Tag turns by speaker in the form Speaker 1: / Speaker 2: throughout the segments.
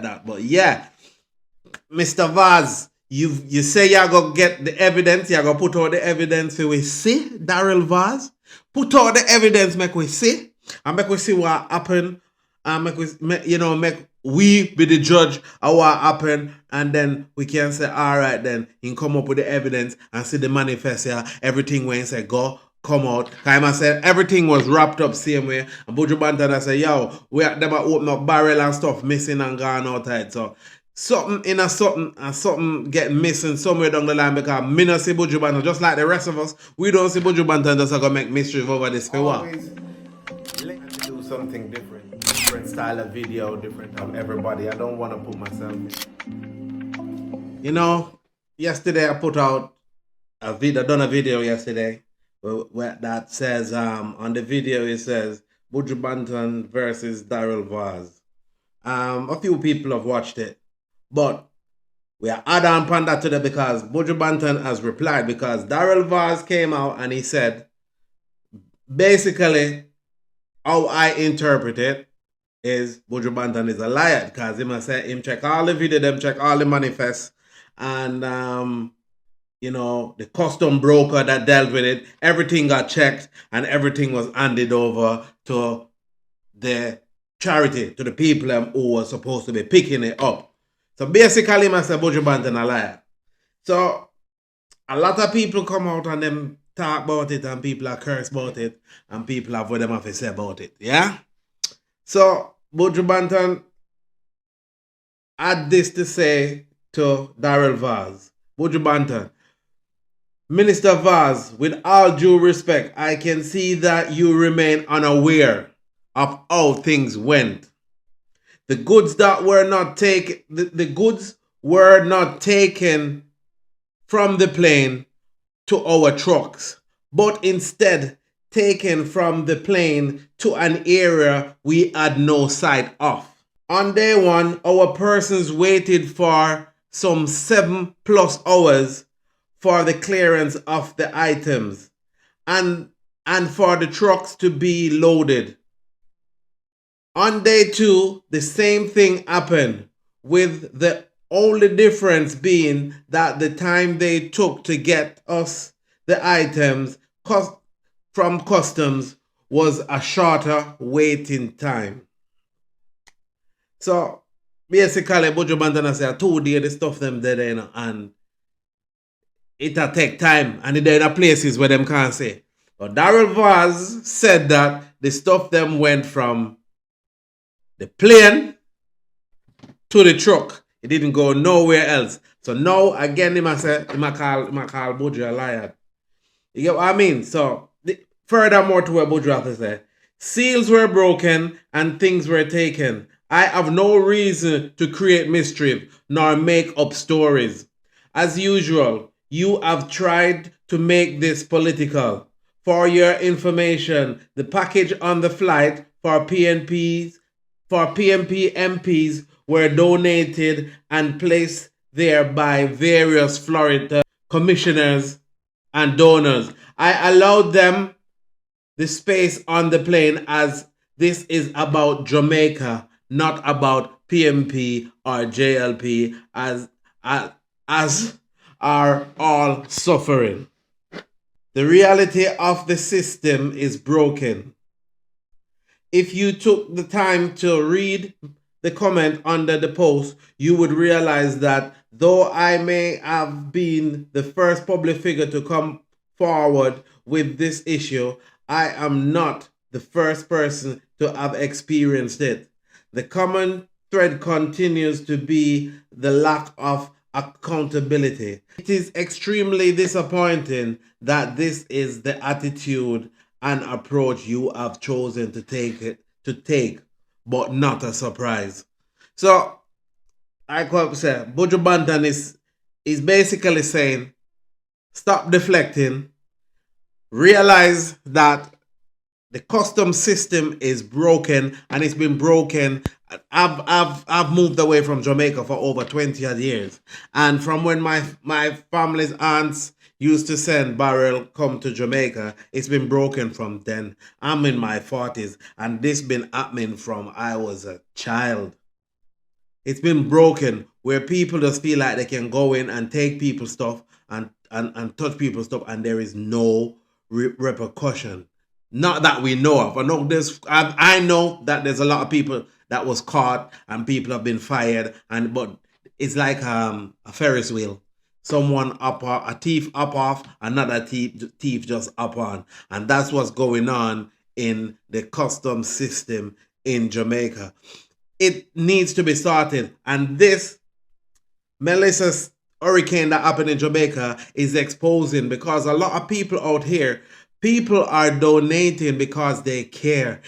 Speaker 1: that. But yeah, Mr. Vaz, you say you're gonna get the evidence, you're gonna put out the evidence for we see, Daryl Vaz. Put out the evidence, make we see, and make we see what happened, and make we make we be the judge of what happened, and then we can say, all right, then you can come up with the evidence and see the manifest here, everything when you say go come out. Kaima said everything was wrapped up same way. And Buju Banton said, yo, we them open up barrel and stuff missing and gone outside. So something in a something and something getting missing somewhere down the line because me not see Buju Banton, just like the rest of us, we don't see Buju Banton just gonna make mischief over this for what. Always do something different style of video, different of everybody. I don't want to put myself in. You know, yesterday I put out a video, done a video yesterday where that says on the video it says Buju Banton versus Daryl Vaz. A few people have watched it, but we are add on panda today because Buju Banton has replied because Daryl Vaz came out and he said basically how I interpret it is Buju Banton is a liar because him say him check all the video, them check all the manifests, and the custom broker that dealt with it, everything got checked and everything was handed over to the charity, to the people who were supposed to be picking it up. So basically, I say Buju Banton a liar. So a lot of people come out and them talk about it and people are curse about it and people have what them have to say about it. Yeah? So Buju Banton had this to say to Daryl Vaz. Buju Banton, Minister Vaz, with all due respect, I can see that you remain unaware of how things went. The goods that were not taken, the goods were not taken from the plane to our trucks, but instead taken from the plane to an area we had no sight of. On day one, our persons waited for some 7+ hours for the clearance of the items and for the trucks to be loaded. On day two, the same thing happened, with the only difference being that the time they took to get us the items from customs was a shorter waiting time. So basically, Buju Banton say 2 days the stuff them there, and it'll take time, and there are places where them can't say. But Daryl Vaz said that the stuff them went from the plane to the truck. It didn't go nowhere else. So now again, he might call Buju a liar. You get what I mean? So furthermore to what Buju has to say, seals were broken and things were taken. I have no reason to create mischief nor make up stories. As usual, you have tried to make this political. For your information, the package on the flight for PMP MPs were donated and placed there by various Florida commissioners and donors. I allowed them the space on the plane as this is about Jamaica, not about PMP or JLP as are all suffering. The reality of the system is broken. If you took the time to read the comment under the post, you would realize that though I may have been the first public figure to come forward with this issue, I am not the first person to have experienced it. The common thread continues to be the lack of accountability. It is extremely disappointing that this is the attitude and approach you have chosen to take, but not a surprise. So, I could say, Buju Banton is basically saying, stop deflecting, realize that the custom system is broken, and it's been broken. I've moved away from Jamaica for over 20 odd years, and from when my family's aunts used to send barrel come to Jamaica, it's been broken from then. I'm in my 40s, and this been happening from I was a child. It's been broken where people just feel like they can go in and take people's stuff and touch people's stuff, and there is no repercussion. Not that we know of. I know that there's a lot of people that was caught and people have been fired, but it's like a Ferris wheel. Someone a thief up off, another thief just up on, and that's what's going on in the customs system in Jamaica. It needs to be sorted, and this Melissa's hurricane that happened in Jamaica is exposing, because a lot of people out here, people are donating because they care.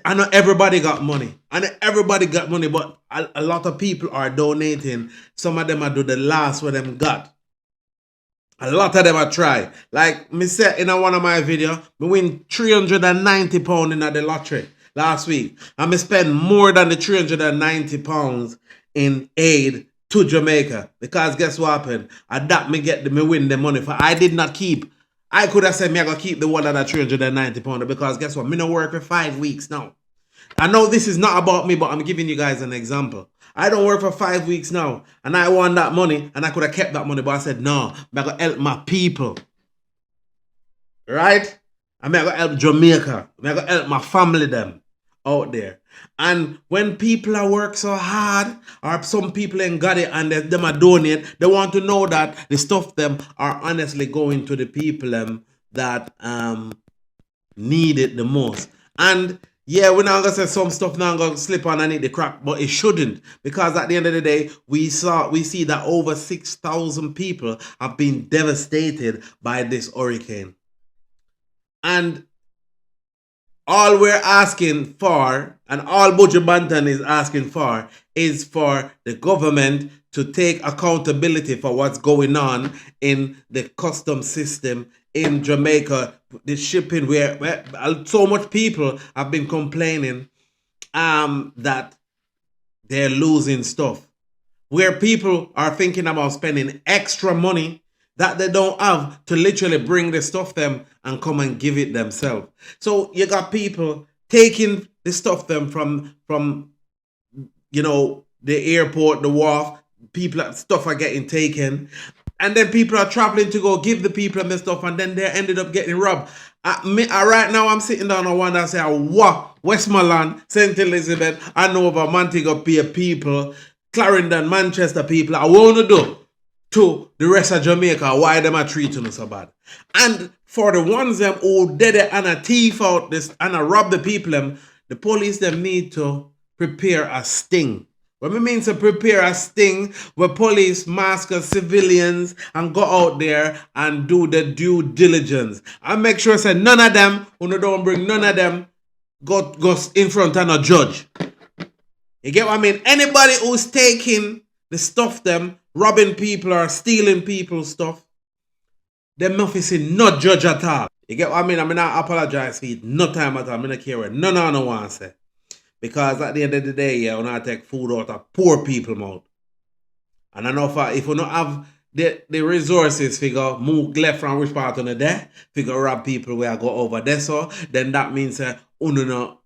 Speaker 1: I know everybody got money. But a lot of people are donating. Some of them are do the last what them got. A lot of them are try. Like me said in one of my videos, we win £390 in the lottery last week. And me spend more than the £390 in aid to Jamaica. Because guess what happened? At that me win the money for. I did not keep. I could have said me I gonna keep the one that £390, because guess what? Me no work for 5 weeks now. I know this is not about me, but I'm giving you guys an example. I don't work for 5 weeks now, and I want that money, and I could have kept that money, but I said, no, I'm going to help my people. Right? I'm going to help Jamaica. I'm going to help my family them out there. And when people are work so hard, or some people ain't got it and them are donate, they want to know that the stuff them are honestly going to the people that need it the most. And yeah, we're not gonna say some stuff now gonna slip on and eat the crack, but it shouldn't, because at the end of the day, we see that over 6,000 people have been devastated by this hurricane. And all we're asking for, and all Buju Banton is asking for, is for the government to take accountability for what's going on in the customs system in Jamaica, the shipping, where so much people have been complaining that they're losing stuff, where people are thinking about spending extra money that they don't have to literally bring the stuff them and come and give it themselves. So you got people taking the stuff them from the airport, the wharf. Stuff are getting taken, and then people are traveling to go give the people and the stuff, and then they ended up getting robbed. Right now, I'm sitting down on one that say, "What Westmoreland, St. Elizabeth, Hanover, Montego Bay people, Clarendon, Manchester people, I want to do to the rest of Jamaica, why them are treating us so bad." And for the ones them who did it and a thief out this and a rob the people them, the police them need to prepare a sting. What we mean to prepare a sting, where police mask as civilians and go out there and do the due diligence. And make sure say none of them, who don't bring none of them, go in front of a judge. You get what I mean? Anybody who's taking the stuff them, robbing people or stealing people's stuff, them nothing see no judge at all. You get what I mean? I mean, I apologize for it. No time at all. I don't care what none of no one say. Because at the end of the day, yeah, when I take food out of poor people mouth. And I know if we don't have the resources figure move left from which part on the day, figure rob people where I go over there, so then that means uno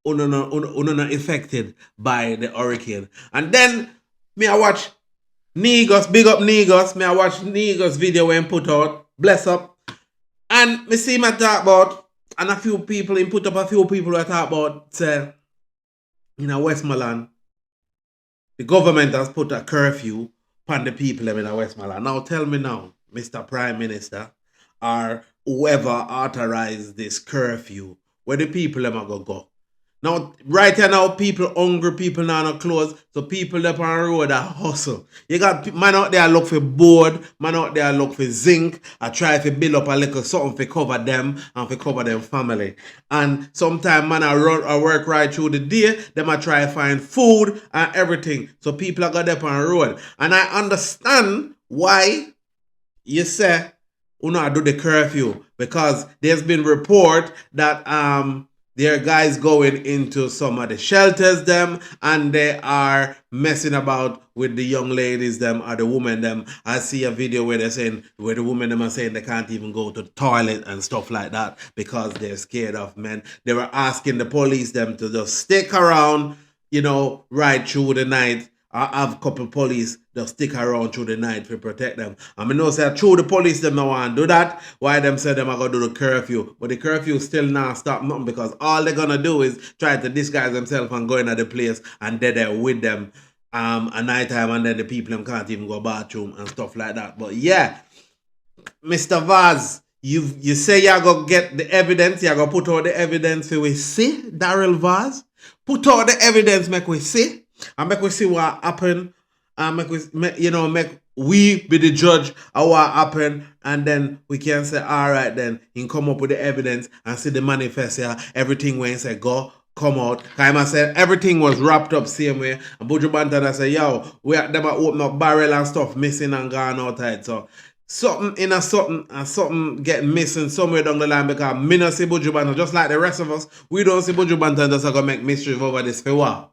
Speaker 1: not affected by the hurricane. And then me I watch Negos, big up Negos, me I watch Negos video when put out, bless up. And me see me talk about, and a few people, he put up a few people that talk about, say, in Westmoreland, the government has put a curfew upon the people in Westmoreland. Now tell me now, Mr. Prime Minister, or whoever authorized this curfew, where the people are going to go. Now, right now, people hungry, people now no clothes, so people up on the road are hustle. You got man out there look for board, man out there look for zinc, I try to build up a little something to cover them and to cover them family. And sometimes man I work right through the day, them I try to find food and everything. So people are got up on the road. And I understand why you say, you know, I do the curfew, because there's been report that there are guys going into some of the shelters them, and they are messing about with the young ladies them or the women them. I see a video where they're saying, where the women them are saying they can't even go to the toilet and stuff like that because they're scared of men. They were asking the police them to just stick around, you know, right through the night I have a couple police that stick around through the night to protect them. And I know say through the police them no want to do that. Why them say them are gonna do the curfew. But the curfew still not stop nothing because all they're gonna do is try to disguise themselves and go into the place and they're there with them at night time, and then the people them can't even go bathroom and stuff like that. But yeah, Mr. Vaz, you say you're gonna get the evidence, you're gonna put all the evidence we see, Daryl Vaz. Put all the evidence make we see. And make we see what happened. And make we be the judge of what happened. And then we can say, all right, then he come up with the evidence and see the manifest here. Everything when he say go, come out. I said everything was wrapped up same way. And Buju Banton said, yo, we are them open up barrel and stuff missing and gone outside. So something get missing somewhere down the line because me not see Buju Banton. Just like the rest of us, we don't see Buju Banton just gonna make mystery over this for what.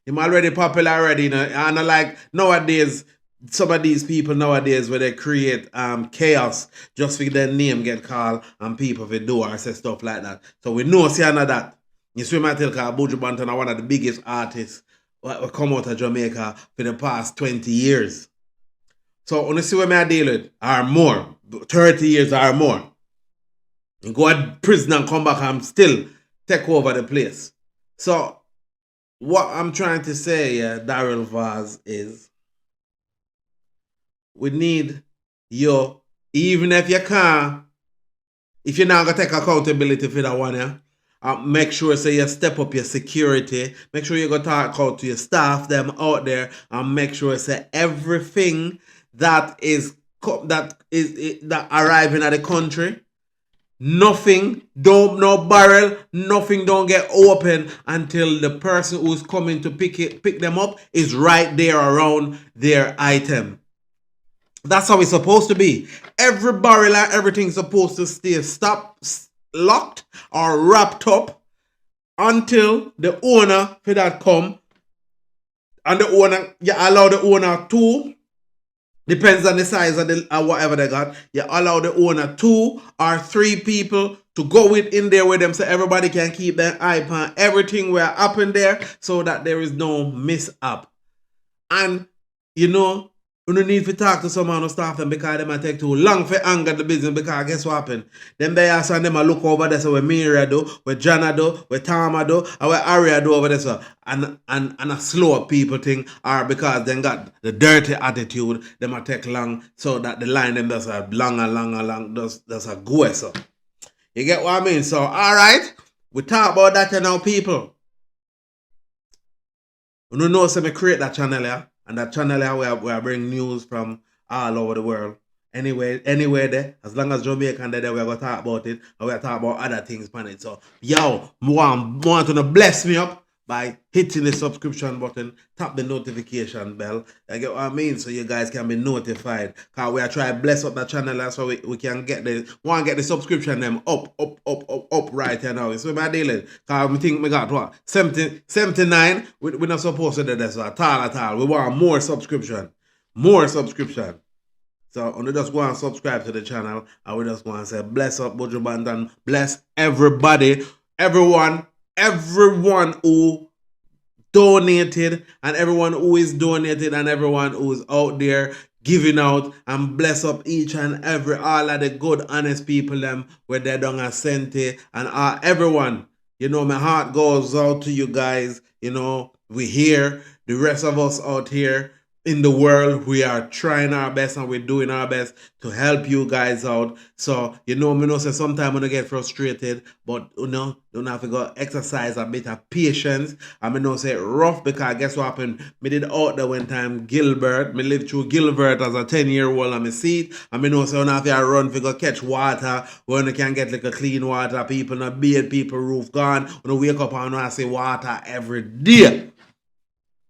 Speaker 1: Him already popular already, you know. And like nowadays, some of these people nowadays where they create chaos just for their name get called and people will do or say stuff like that. So we know see that. You see my tell because Buju Banton are one of the biggest artists who come out of Jamaica for the past 20 years. So when you see what I deal with are more, 30 years or more. You go to prison and come back and still take over the place. So what I'm trying to say, Daryl Vaz, is we need you, even if you can't, if you're not going to take accountability for that one, make sure so you step up your security, make sure you go talk out to your staff, them out there, and make sure say everything that arriving at the country, nothing, no barrel, nothing don't get open until the person who's coming to pick them up is right there around their item. That's how it's supposed to be. Every barrel and everything's supposed to stay locked or wrapped up until the owner for that come. And the owner, you allow the owner to, depends on the size of the whatever they got. You allow the owner 2 or 3 people to go in there with them so everybody can keep their eye on everything will happen there so that there is no mishap. And you know, you don't need to talk to someone who staff them because they might take too long for anger the business because guess what happened? Them they ask and them a look over there so what Mira do, what Jana do, what Tama do, and what Aria do over there so and a slow people thing or because they got the dirty attitude, they might take long so that the line them does a long does a go so. You get what I mean? So alright, we talk about that now people. You don't know so me create that channel here. And that channel here we bring news from all over the world. Anywhere there, as long as Jamaica and there, we're going to talk about it. And we're talk about other things on it. So, yo, want to bless me up by hitting the subscription button, tap the notification bell. You get what I mean? So you guys can be notified. Because we are trying to bless up the channel so we can get the subscription them up right here now. So my dealing. Because we think we got what? 79. We're not supposed to do this at all. We want more subscription. More subscription. So we just go and subscribe to the channel and we just go and say bless up Buju Banton, bless everybody, everyone who donated and everyone who is donated and everyone who is out there giving out, and bless up each and every all of the good honest people them where they don't have sente and everyone. You know, my heart goes out to you guys. You know, we here, the rest of us out here in the world, we are trying our best and we're doing our best to help you guys out. So, you know, me know say sometimes when I get frustrated, but you know, don't have to go exercise a bit of patience. I know say rough because guess what happened? Me did out there one time Gilbert. Me lived through Gilbert as a 10-year-old and me see it. I know say when I have to run to go catch water, when you can get like a clean water, people not bathe, people roof gone. When I wake up and I see water every day.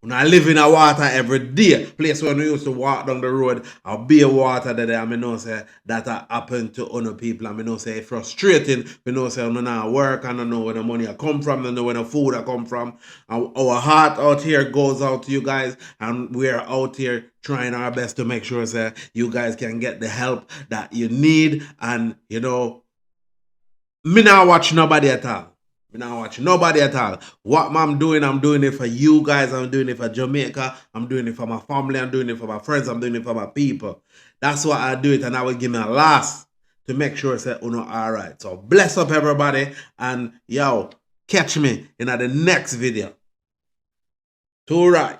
Speaker 1: When I live in a water every day, place where we used to walk down the road, I'll be a water there. I know say that happened to other people. I know say frustrating. I know say I don't know work and I know where the money come from, I know where the food I come from. Our heart out here goes out to you guys, and we're out here trying our best to make sure say you guys can get the help that you need. And you know, me not watch nobody at all. Me not watch nobody at all. What I'm doing it for you guys. I'm doing it for Jamaica. I'm doing it for my family. I'm doing it for my friends. I'm doing it for my people. That's why I do it, and I will give me a last to make sure it's all right. So bless up everybody, and yo, catch me in the next video. Too right.